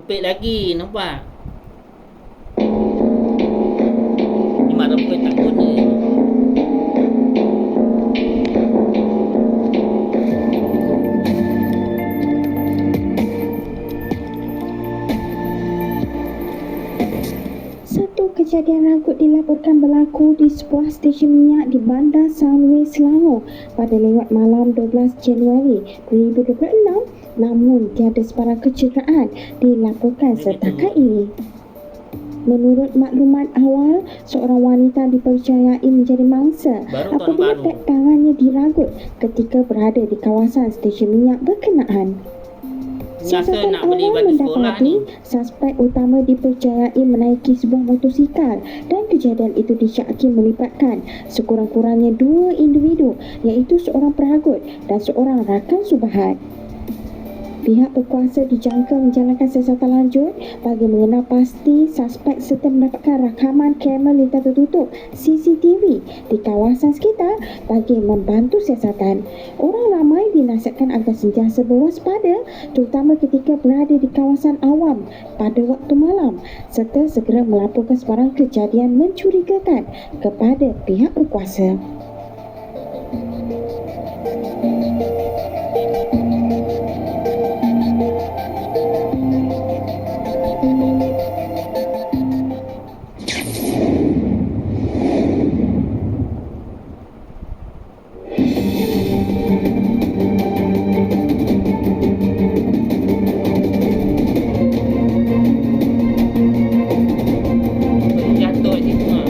Pek lagi, nampak? Ni mak rempet tak guna. Satu kejadian ragut dilaporkan berlaku di sebuah stesen minyak di Bandar Sunway, Selangor pada lewat malam 12 Januari 2026, namun tiada sebarang kecederaan dilaporkan setakat ini. Menurut maklumat awal, seorang wanita dipercayai menjadi mangsa apabila beg tangannya diragut ketika berada di kawasan stesen minyak berkenaan. Siasatan awal mendapati suspek utama dipercayai menaiki sebuah motosikal dan kejadian itu disyaki melibatkan sekurang-kurangnya 2 individu, iaitu seorang peragut dan seorang rakan subahat. Pihak berkuasa dijangka menjalankan siasatan lanjut bagi mengenal pasti suspek serta mendapatkan rakaman kamera lintas tertutup CCTV di kawasan sekitar bagi membantu siasatan. Orang ramai dinasihatkan agar sentiasa berwaspada, terutama ketika berada di kawasan awam pada waktu malam, serta segera melaporkan sebarang kejadian mencurigakan kepada pihak berkuasa. Jatuh kat situ lah.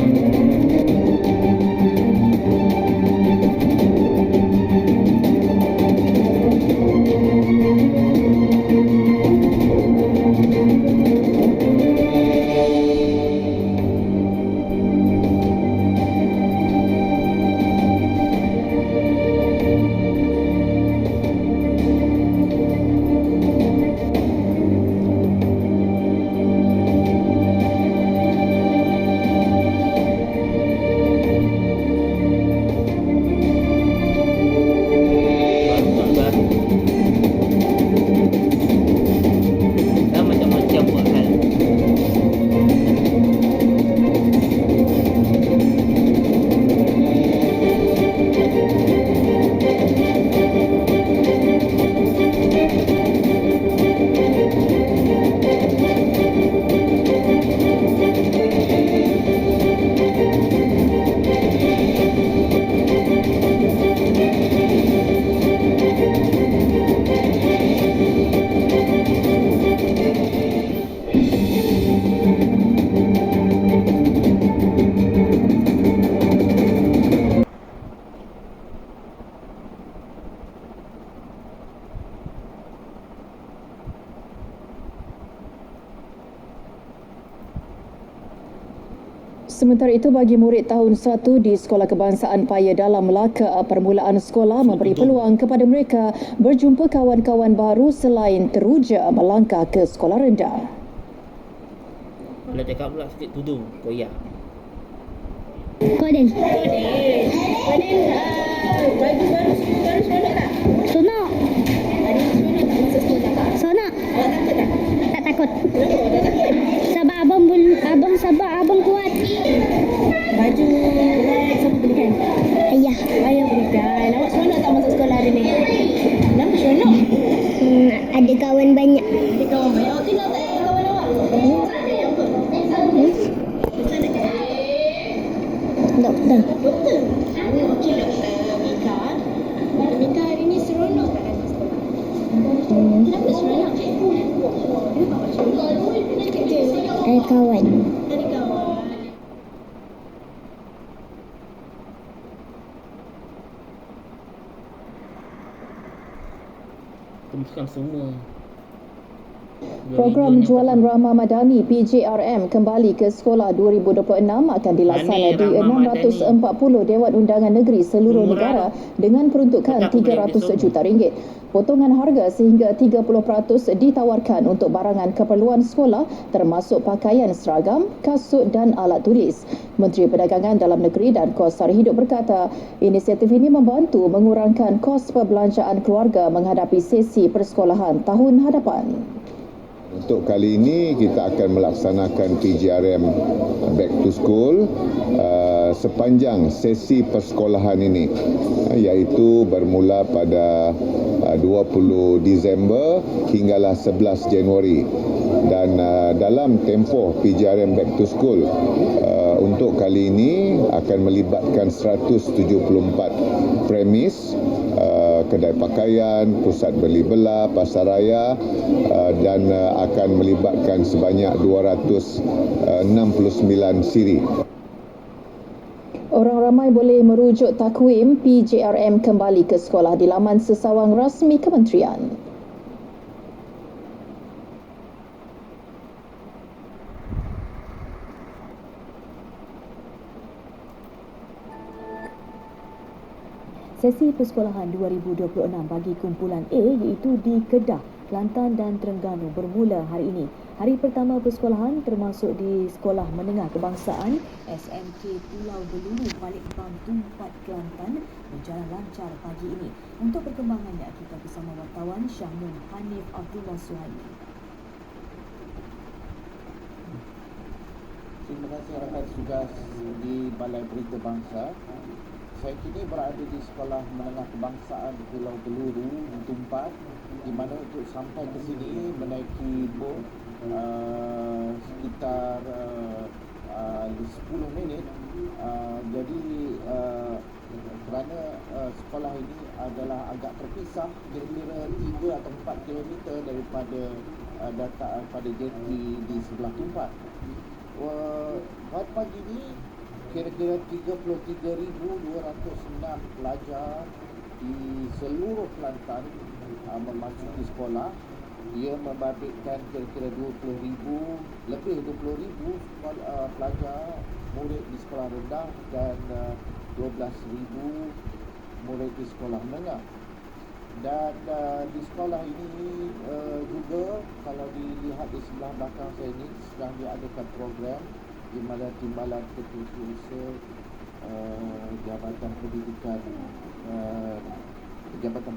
Baru. Dah macam-macam buat hal. Sementara itu, bagi murid tahun 1 di Sekolah Kebangsaan Paya dalam Melaka, permulaan sekolah memberi peluang kepada mereka berjumpa kawan-kawan baru selain teruja melangkah ke sekolah rendah. Kalau cakap pula sikit tudung, koyak. Koden. Baju baru seronok tak? Seronok. Ada seronok tak masa sekolah tak? Seronok. Awak takut tak? Tak takut. Kenapa awak tak takut? Sebab abang kuat. Baju siapa belikan? Ayah. Ayah belikan. Awak seronok tak masuk sekolah hari ni? Kenapa seronok? Ada kawan banyak. Ada kawan banyak. Awak kenal tak kawan awak? Doktor. Doktor? Okey, Doktor Mika. Doktor Mika hari ni seronok tak datang sekolah? Kenapa seronok? Kenapa awak seronok? Ada kawan. Ada kawan. Temuskan semua. Program Jualan Rahmah Madani PJRM kembali ke sekolah 2026 akan dilaksana di 640 Dewan Undangan Negeri seluruh negara dengan peruntukan RM300 juta. Potongan harga sehingga 30% ditawarkan untuk barangan keperluan sekolah termasuk pakaian seragam, kasut dan alat tulis. Menteri Perdagangan Dalam Negeri dan Kos Sara Hidup berkata, inisiatif ini membantu mengurangkan kos perbelanjaan keluarga menghadapi sesi persekolahan tahun hadapan. Untuk kali ini kita akan melaksanakan PJRM Back to School sepanjang sesi persekolahan ini, iaitu bermula pada 20 Disember hinggalah 11 Januari. Dan dalam tempoh PJRM Back to School untuk kali ini akan melibatkan 174 premis, kedai pakaian, pusat beli belah, pasaraya, dan akan melibatkan sebanyak 269 siri. Orang ramai boleh merujuk takwim PJRM kembali ke sekolah di laman sesawang rasmi kementerian. Sesi persekolahan 2026 bagi kumpulan A iaitu di Kedah, Kelantan dan Terengganu bermula hari ini. Hari pertama persekolahan termasuk di Sekolah Menengah Kebangsaan SMK Pulau Beluru Balikbang Tumpat Kelantan berjalan lancar pagi ini. Untuk perkembangannya kita bersama wartawan Syahnun Hanif Abdullah Suhaimi. Terima kasih rakan tugas di Balai Berita Bangsa. Saya kini berada di Sekolah Menengah Kebangsaan Pulau Beluru di Tumpat, di mana untuk sampai ke sini menaiki bot sekitar 10 minit. Jadi kerana sekolah ini adalah agak terpisah, kira-kira 3 atau 4 kilometer daripada dataan pada jeti di sebelah Tumpat. Pada pagi ini kira-kira 33,206 pelajar di seluruh Kelantan memasuki sekolah. Ia membabitkan kira-kira 20,000 pelajar murid di sekolah rendah dan 12,000 murid di sekolah menengah. Dan di sekolah ini juga kalau dilihat di sebelah belakang saya ini sedang diadakan program di mana Timbalan Ketua Jabatan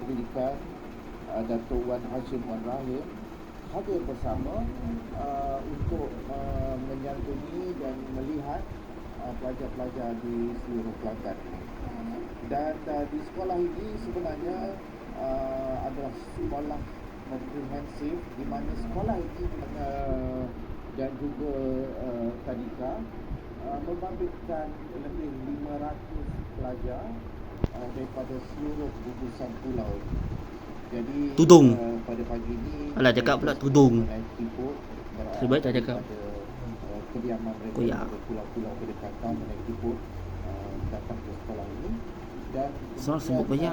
Pendidikan Datuk Wan Hashim Wan Rahim hadir bersama untuk menyantuni dan melihat pelajar-pelajar di seluruh Kelantan. Dan di sekolah ini sebenarnya adalah sekolah komprehensif di mana sekolah ini dan juga tadika membabitkan lebih 500 pelajar daripada seluruh gugusan pulau. Jadi pada pagi ini Alah cakap pula tudung. Sebaik tak cakap. Kediaman mereka di pulau-pulau berdekatan menaiki bot datang ke sekolah ini. Dan Soal sebut banyak.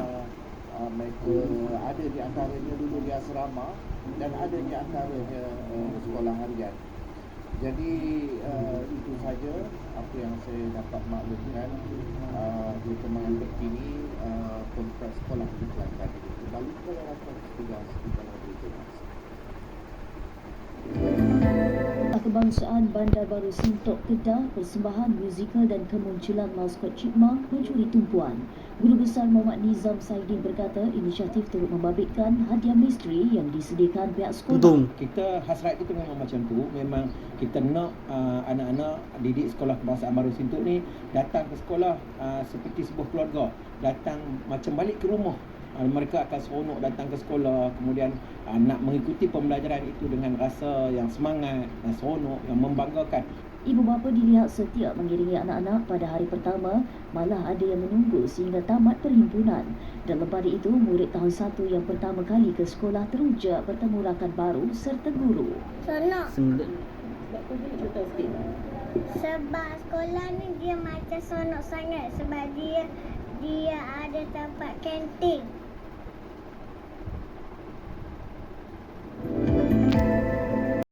Mereka ada di antaranya dulu di asrama dan ada di antaranya sekolah harian. Jadi itu saja apa yang saya dapat maklumkan perkembangan terkini kompleks sekolah di Kelantan. Kembali ke rakan tugas di Balai Berita Bangsa. Kebangsaan Bandar Baru Sintok Kedah persembahan musikal dan kemunculan maskot Chipmunk mencuri tumpuan. Guru Besar Muhammad Nizam Saidin berkata inisiatif turut membabitkan hadiah misteri yang disediakan pihak sekolah. Kita hasrat kita memang macam tu. Memang kita nak anak-anak didik sekolah Kebangsaan Baru Sintok ni datang ke sekolah seperti sebuah keluarga. Datang macam balik ke rumah. Mereka akan seronok datang ke sekolah, kemudian nak mengikuti pembelajaran itu dengan rasa yang semangat, yang seronok, yang membanggakan. Ibu bapa dilihat setia mengiringi anak-anak pada hari pertama, malah ada yang menunggu sehingga tamat perhimpunan. Dan lepas itu, murid tahun 1 yang pertama kali ke sekolah teruja bertemu rakan baru serta guru. Seronok. Sebab sekolah ni dia macam seronok sangat sebab dia ada tempat kantin.